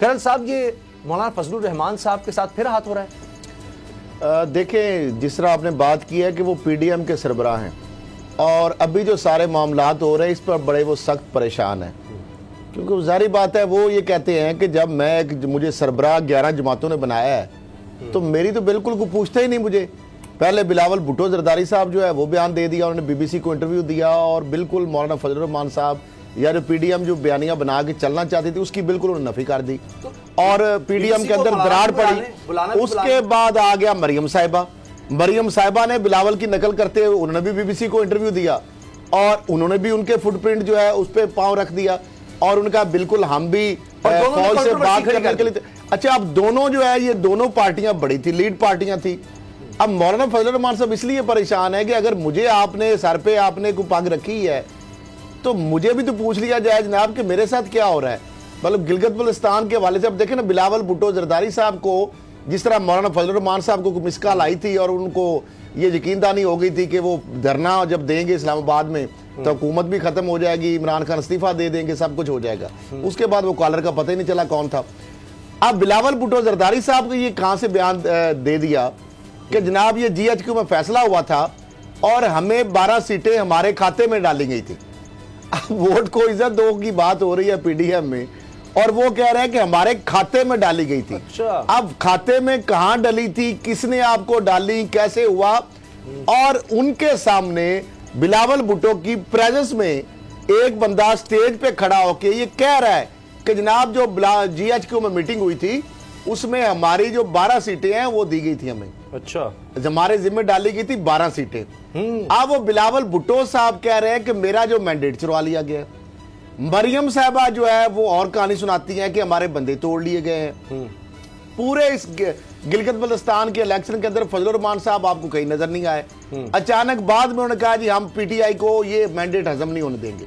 करण साहब, ये मौलाना फजलुर रहमान साहब के साथ फिर हाथ हो रहा है? देखें, जिस तरह आपने बात की है कि वो पीडीएम के सरबराह हैं और अभी जो सारे मामलात हो रहे हैं इस पर बड़े वो सख्त परेशान हैं, क्योंकि जाहिर बात है वो ये कहते हैं कि जब मुझे सरबराह 11 जमातों ने बनाया है तो मेरी तो बिल्कुल को पूछते ही नहीं मुझे। पहले बिलावल भुट्टो जरदारी साहब जो है वो बयान दे दिया, उन्होंने बीबीसी को इंटरव्यू दिया और बिल्कुल मौलाना फजलुर रहमान साहब या जो पीडीएम जो बयानियां बना के चलना चाहती थी उसकी बिल्कुल उन्होंने नफी कर दी और पीडीएम के अंदर दरार पड़ी। उसके बाद आ गया मरियम साहिबा ने बिलावल की नकल करते हुए उन्होंने भी बीबीसी को इंटरव्यू दिया और उन्होंने भी उनके फुटप्रिंट जो है उस पर पांव रख दिया और उनका बिल्कुल हम भी फौज से बात करने के लिए। अच्छा, अब दोनों जो है ये दोनों पार्टियां बड़ी थी, लीड पार्टियां थी। अब मौलाना फजलुर रहमान साहब इसलिए परेशान है कि अगर मुझे आपने सर पे आपने कोई पग रखी है तो मुझे भी तो पूछ लिया जाए जनाब कि मेरे साथ क्या हो रहा है। मतलब गिलगित बल्तिस्तान के हवाले से अब देखें ना, बिलावल भुट्टो जरदारी साहब को जिस तरह मौलाना फजलुर रहमान साहब को मिस कॉल आई थी और उनको ये यकीनदानी हो गई थी कि वो धरना जब देंगे इस्लामाबाद में तो हुकूमत भी खत्म हो जाएगी, इमरान खान इस्तीफा दे देंगे, सब कुछ हो जाएगा। उसके बाद वो कॉलर का पता ही नहीं चला कौन था। अब बिलावल भुट्टो जरदारी साहब को ये कहां से बयान दे दिया कि जनाब ये जीएचक्यू में फैसला हुआ था और हमें 12 सीटें हमारे खाते में डाली गई थी। अब वोट को इज्जत दो की बात हो रही है पीडीएम में और वो कह रहे हैं कि हमारे खाते में डाली गई थी। अच्छा। अब खाते में कहां डली थी, किसने आपको डाली, कैसे हुआ? और उनके सामने बिलावल भुट्टो की प्रेजेंस में एक बंदा स्टेज पे खड़ा होके ये कह रहा है कि जनाब जो जीएचक्यू में मीटिंग हुई थी उसमें हमारी जो 12 सीटें हैं वो दी गई थी हमें। अच्छा, हमारे जिम्मे डाली गई थी 12 सीटें। अब वो बिलावल भुट्टो साहब कह रहे हैं कि मेरा जो मैंडेट चुरा लिया गया। मरियम साहबा जो है वो और कहानी सुनाती हैं कि हमारे बंदे तोड़ लिए गए हैं। पूरे इस गिलगित बल्तिस्तान के इलेक्शन के अंदर फजलुर रहमान साहब आपको कहीं नजर नहीं आए। अचानक बाद में उन्होंने कहा जी हम पीटीआई को ये मैंडेट हजम नहीं होने देंगे।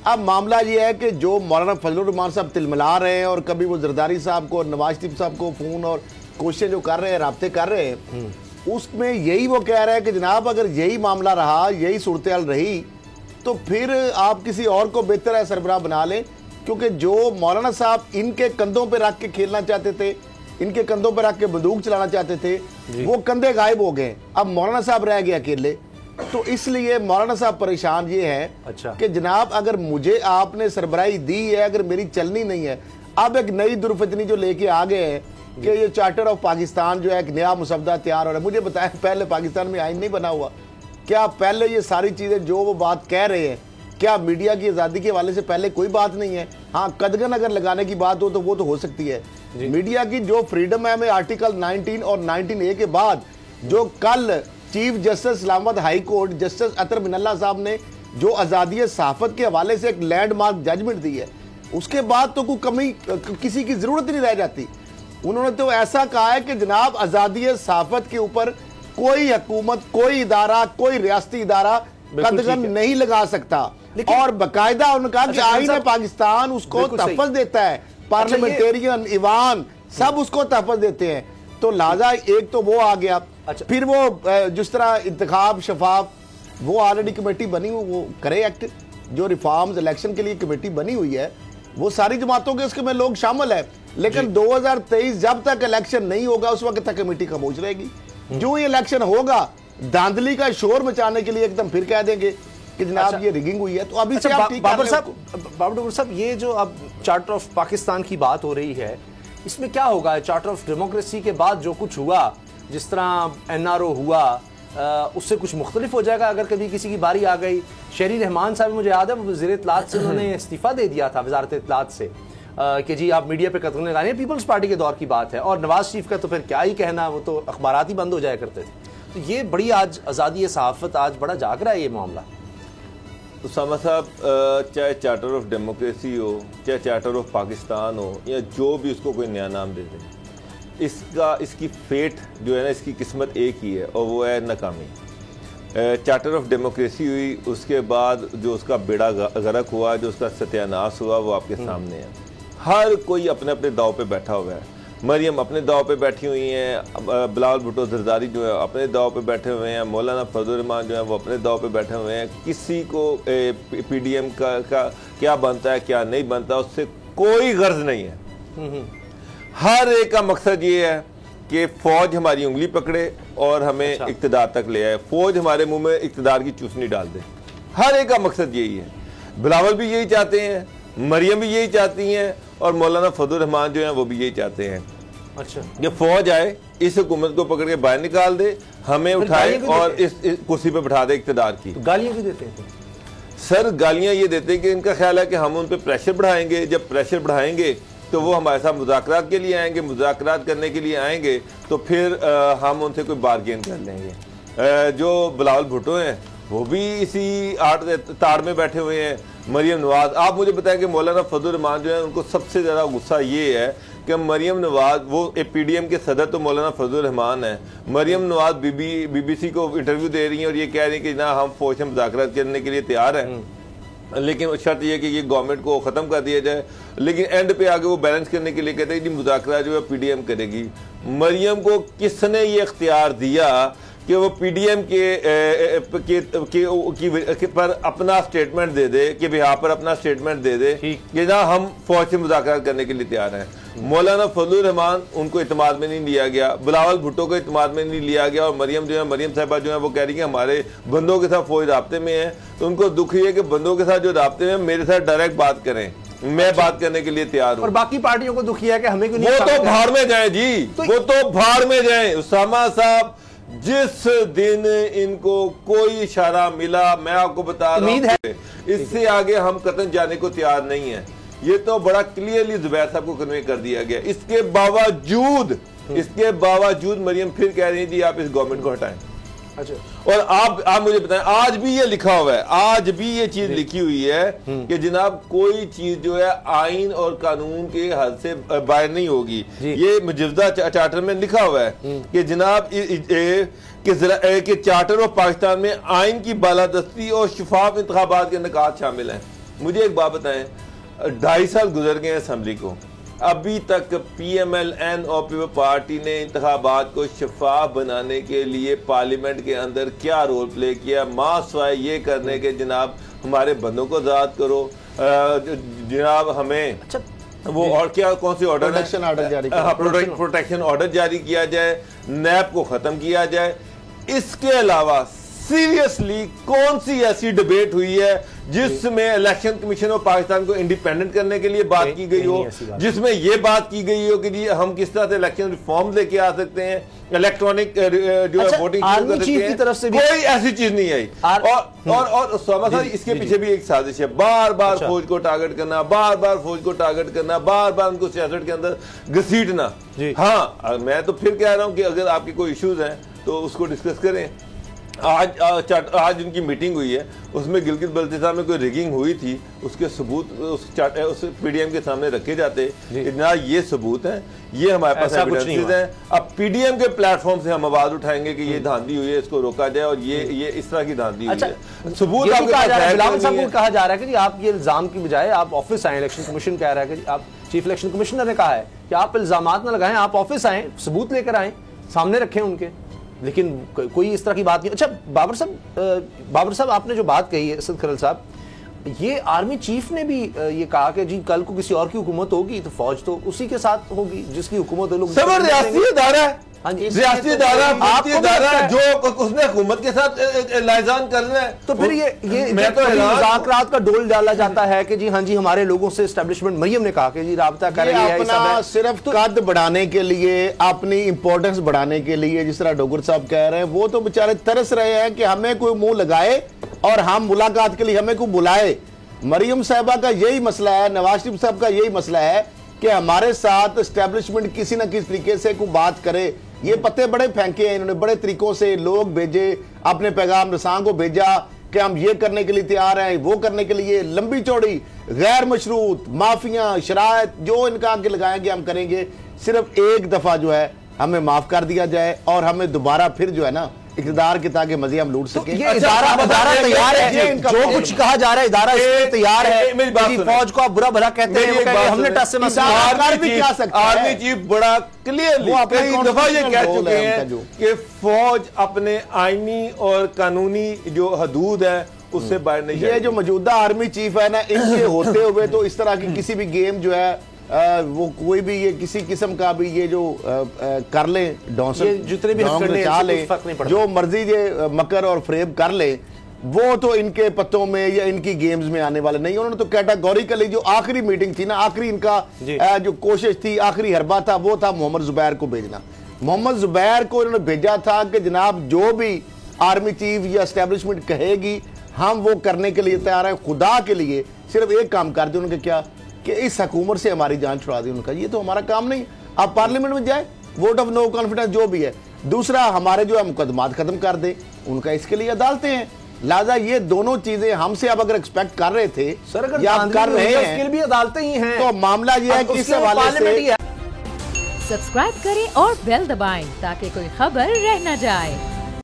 अब मामला ये है कि जो मौलाना फजलुर रहमान साहब तिलमिला रहे हैं और कभी वो जरदारी साहब को और नवाज शरीफ साहब को फोन और कोशिशें जो कर रहे हैं, राब्ते कर रहे हैं, उसमें यही वो कह रहे हैं कि जनाब अगर यही मामला रहा, यही सूरत हाल रही तो फिर आप किसी और को बेहतर है सरबराह बना लें, क्योंकि जो मौलाना साहब इनके कंधों पे रख के खेलना चाहते थे, इनके कंधों पे रख के बंदूक चलाना चाहते थे, वो कंधे गायब हो गए। अब मौलाना साहब रह गए अकेले। तो इसलिए मौलाना साहब परेशान ये है अच्छा। कि जनाब अगर मुझे आपने सरबराही दी है, अगर मेरी चलनी नहीं है, अब एक नई दुर्फतनी जो लेके आ गए हैं कि ये चार्टर ऑफ पाकिस्तान जो है एक नया मुसवदा तैयार हो रहा है। मुझे बताया पहले पाकिस्तान में आइन नहीं बना हुआ, क्या पहले ये सारी चीजें जो वो बात कह रहे हैं क्या मीडिया की आजादी के हवाले से पहले कोई बात नहीं है? हाँ, कदगन अगर लगाने की बात हो तो वो तो हो सकती है। मीडिया की जो फ्रीडम है हमें आर्टिकल 19 और 19A के बाद जो कल chief justice Islamabad high court justice Athar Minallah साहब ने जो आजादी सहाफत के हवाले से एक लैंडमार्क जजमेंट दी है, उसके बाद तो कोई कमी किसी की जरूरत नहीं रह जाती। उन्होंने तो ऐसा कहा है कि जनाब आजादी सहाफत के ऊपर कोई हुकूमत, कोई इदारा, कोई रियासती इदारा कदगन नहीं लगा सकता। और बाकायदा उन्होंने कहा कि आईन पाकिस्तान उसको तहफ़्फ़ुज़ देता है, पार्लियामेंटेरियन ईवान सब उसको तहफ़्फ़ुज़ देते हैं। तो लिहाजा एक तो वो आ गया। अच्छा। फिर वो जिस तरह इंतखाब शफाफ वो ऑलरेडी कमेटी बनी हुई, वो करे एक्ट जो रिफॉर्म्स इलेक्शन के लिए कमेटी बनी हुई है, वो सारी जमातों के उसके में लोग शामिल है। लेकिन 2023 जब तक इलेक्शन नहीं होगा उस वक्त तक कमेटी खामोश रहेगी। जो ये इलेक्शन होगा धांधली का शोर मचाने के लिए एकदम फिर कह देंगे कि जनाब अच्छा, ये रिगिंग हुई है। तो अभी अच्छा, बाबर साहब ये जो अब चार्टर ऑफ पाकिस्तान की बात हो रही है, इसमें क्या होगा? चार्टर ऑफ डेमोक्रेसी के बाद जो कुछ हुआ, जिस तरह एनआरओ हुआ, उससे कुछ मुख्तलिफ हो जाएगा अगर कभी किसी की बारी आ गई? शहरी रहमान साहब मुझे याद है वज़ीर इत्तलात से उन्होंने इस्तीफा दे दिया था, वजारत इत्तलात से, कि जी आप मीडिया पे कतल लगाने। पीपल्स पार्टी के दौर की बात है और नवाज शरीफ का तो फिर क्या ही कहना, वो तो अखबारात ही बंद हो जाया करते थे। तो ये बड़ी आज आज़ादी सहाफ़त आज बड़ा जाग रहा है ये मामला। उसामा साहब, चाहे चार्टर ऑफ डेमोक्रेसी हो, चाहे चार्टर ऑफ पाकिस्तान हो, या जो भी उसको कोई नया नाम दे दे, इसकी फेट जो है ना, इसकी किस्मत एक ही है और वो है नाकामी। चार्टर ऑफ डेमोक्रेसी हुई, उसके बाद जो उसका बेड़ा गर्क हुआ, जो उसका सत्यानाश हुआ, वो आपके सामने है। हर कोई अपने अपने दाव पे बैठा हुआ है। मरियम अपने दाव पे बैठी हुई हैं, बिलावल भुट्टो जरदारी जो है अपने दाव पे बैठे हुए हैं, मौलाना फजलुर रहमान जो है वो अपने दाव पे बैठे हुए हैं। किसी को पीडीएम का क्या बनता है क्या नहीं बनता उससे कोई गर्ज नहीं है। हर एक का मकसद ये है कि फौज हमारी उंगली पकड़े और हमें अच्छा। इक्तदार तक ले आए, फौज हमारे मुंह में इक्तदार की चूसनी डाल दे। हर एक का मकसद यही है। बिलावल भी यही चाहते हैं, मरियम भी यही चाहती हैं, और मौलाना फजल रहमान जो हैं वो भी यही चाहते हैं। अच्छा, कि फौज आए, इस हुकूमत को पकड़ के बाहर निकाल दे, हमें उठाए गालियां भी और देते इस कुर्सी पे बैठा दे इक्तदार की। तो गालियां भी देते हैं। सर गालियां ये देते हैं कि इनका ख्याल है कि हम उन पे प्रेशर बढ़ाएंगे, जब प्रेशर बढ़ाएंगे तो वो हमारे साथ मुज़ाकरात के लिए आएंगे, मुज़ाकरात करने के लिए आएंगे तो फिर हम उनसे कोई बार्गेन कर लेंगे। जो बिलावल भुट्टो हैं वो भी इसी ताड़ में बैठे हुए हैं। मरियम नवाज, आप मुझे बताएं कि मौलाना फजल रहमान जो है उनको सबसे ज़्यादा गुस्सा ये है कि मरियम नवाज, वो PDM के सदर तो मौलाना फजल रहमान है, मरियम नवाज BBC को इंटरव्यू दे रही हैं और ये कह रही हैं कि ना हम फौज से मुज़ाकरात करने के लिए तैयार हैं, लेकिन शर्त यह कि ये गवर्नमेंट को ख़त्म कर दिया जाए। लेकिन एंड पे आगे वो बैलेंस करने के लिए कहते हैं कि मुज़ाकरा जो है PDM करेगी। मरियम को किसने ये इख्तियार दिया कि वो PDM के पर अपना स्टेटमेंट दे दे, कि बिहार पर अपना स्टेटमेंट दे दे कि ना हम फौज से मुज़ाकरात करने के लिए तैयार हैं। मौलाना फजल रहमान, उनको इत्मीनान में नहीं लिया गया, बिलावल भुट्टो को इत्मीनान में नहीं लिया गया, और मरियम जो है, मरियम साहिबा जो है वो कह रही है हमारे बंदों के साथ फौज राब्ते में है। तो उनको दुख है कि बंदों के साथ जो राब्ते में मेरे साथ डायरेक्ट बात करें, मैं बात करने के लिए तैयार हूँ। और बाकी पार्टियों को दुखी है कि हमें क्यों नहीं, वो तो भाड़ में जाए जी, वो तो भाड़ में जाए। उसामा साहब, जिस दिन इनको कोई इशारा मिला, मैं आपको बता रहा हूं, इससे आगे हम कतन जाने को तैयार नहीं है। ये तो बड़ा क्लियरली जुबैर साहब को कन्वे कर दिया गया। इसके बावजूद मरियम फिर कह रही थी आप इस गवर्नमेंट को हटाएं। अच्छा, और आप मुझे बताएं, आज भी ये लिखा हुआ है, आज भी ये चीज लिखी हुई है कि जनाब कोई चीज जो है आइन और कानून के हद से बाहर नहीं होगी। ये मौजूदा चार्टर में लिखा हुआ है कि जनाब कि चार्टर ऑफ पाकिस्तान में आइन की बालादस्ती और शफाफ इंतखाबात के निकात शामिल हैं। मुझे एक बात बताएं, 2.5 साल गुजर गए असम्बली को, अभी तक PMLN और पार्टी ने इंतखाबात को शफाफ बनाने के लिए पार्लियामेंट के अंदर क्या रोल प्ले किया, मासवाए ये करने के जनाब हमारे बंदों को आजाद करो, जनाब हमें अच्छा वो और क्या, कौन सी ऑर्डर, प्रोटेक्शन ऑर्डर जारी किया जाए, नैब को खत्म किया जाए। इसके अलावा सीरियसली कौन सी ऐसी डिबेट हुई है जिसमें इलेक्शन कमीशन ऑफ पाकिस्तान को इंडिपेंडेंट करने के लिए बात की गई हो, जिसमें यह बात की गई हो कि जी हम किस तरह से इलेक्शन रिफॉर्म लेके आ सकते हैं, इलेक्ट्रॉनिक जो है वोटिंग आर्मी चीफ की तरफ से भी कोई ऐसी चीज नहीं आई। और उसामा साहब, इसके पीछे भी एक साजिश है, बार बार फौज को टारगेट करना, बार बार फौज को टारगेट करना, बार बार उनको सियासत के अंदर घसीटना। हाँ, मैं तो फिर कह रहा हूं कि अगर आपके कोई इश्यूज हैं तो उसको डिस्कस करें। आज उनकी मीटिंग हुई है, उसमें गिलगित बल्तिस्तान में कोई रिगिंग हुई थी, उसके सबूत उस PDM के सामने रखे जाते ना, ये सबूत हैं, ये हमारे पास एविडेंसेस हैं। अब PDM के प्लेटफॉर्म से हम आवाज उठाएंगे कि ये धांधली हुई है, इसको रोका जाए, और ये इस तरह की धांधली हुई है। सबूत बिलावल साहब को कहा जा रहा है कि जी आप ये इल्जाम की बजाय आप ऑफिस आए, इलेक्शन कमीशन कह रहा है कि आप, चीफ इलेक्शन कमिश्नर ने कहा है कि आप इल्जामात न लगाएं, आप ऑफिस आए, सबूत लेकर आए, सामने रखें उनके, लेकिन कोई इस तरह की बात नहीं। अच्छा बाबर साहब आपने जो बात कही है, असद खरल साहब, ये आर्मी चीफ ने भी ये कहा कि जी कल को किसी और की हुकूमत होगी तो फौज तो उसी के साथ होगी जिसकी हुकूमत लोग, रियासती अदारा है, रियासती अदारा जो उसने हुकूमत के साथ लाइजान करना है, तो फिर ये मुज़ाकरात का डोल डाला जाता है कि जी हाँ जी हमारे लोगों से एस्टेब्लिशमेंट, मरियम ने कहा कि जी राब्ता कर रही है, अपना सिर्फ कद बढ़ाने के लिए, अपनी इंपॉर्टेंस बढ़ाने के लिए, जिस तरह डोगर साहब कह रहे हैं, वो तो बेचारे तरस रहे हैं कि हमें कोई मुंह लगाए और हम मुलाकात के लिए हमें कोई बुलाए। मरियम साहबा का यही मसला है, नवाज शरीफ साहब का यही मसला है कि हमारे साथ एस्टेब्लिशमेंट किसी न किसी तरीके से कोई बात करे। ये पत्ते बड़े फेंके हैं इन्होंने, बड़े तरीकों से लोग भेजे, अपने पैगाम रसां को भेजा कि हम ये करने के लिए तैयार हैं, वो करने के लिए, लंबी चौड़ी गैर मशरूत माफिया शराइत जो इनका आगे लगाएंगे हम करेंगे। सिर्फ एक दफा जो है हमें माफ कर दिया जाए और हमें दोबारा फिर जो है ना इक़्तिदार के ताकि मज़े हम लूट सके। ये इदारा तैयार है, जो कुछ कहा जा रहा है इदारा इसमें तैयार है। फौज को आप बुरा भला कहते हैं, हमने टस से आर्मी चीफ बड़ा क्लियरली कई दफा ये कह चुके हैं कि फौज अपने आईनी और कानूनी जो हदूद है उससे बाहर नहीं। ये जो मौजूदा आर्मी चीफ है ना, इनके होते हुए तो इस तरह की किसी भी गेम जो है वो कोई भी ये किसी किस्म का भी ये जो कर ले ये जितने भी हथकंडे हैं, इससे कुछ फर्क नहीं पड़ता। जो मर्जी ये मकर और फ्रेब कर ले, वो तो इनके पत्तों में या इनकी गेम्स में आने वाले नहीं। उन्होंने तो कैटेगोरिकली जो आखिरी मीटिंग थी ना, आखिरी इनका जो कोशिश थी, आखिरी हरबा था, वो था मोहम्मद जुबैर को भेजना। मोहम्मद जुबैर को इन्होंने भेजा था कि जनाब जो भी आर्मी चीफ या एस्टेब्लिशमेंट कहेगी हम वो करने के लिए तैयार है। खुदा के लिए सिर्फ एक काम कर दे उनके, क्या कि इस हुकूमत से हमारी जान छुड़ा दी। उनका ये तो हमारा काम नहीं। आप पार्लियामेंट में जाए, वोट ऑफ नो कॉन्फिडेंस जो भी है। दूसरा, हमारे जो है मुकदमात खत्म कर दे, उनका इसके लिए अदालतें हैं। लिहाजा ये दोनों चीजें हमसे अब अगर एक्सपेक्ट कर रहे थे सर, अगर या आप कर रहे हैं, उसके भी अदालतें ही हैं, तो मामला ये है कि इस हवाले से सब्सक्राइब करें और बेल दबाएं ताकि कोई खबर रह न जाए।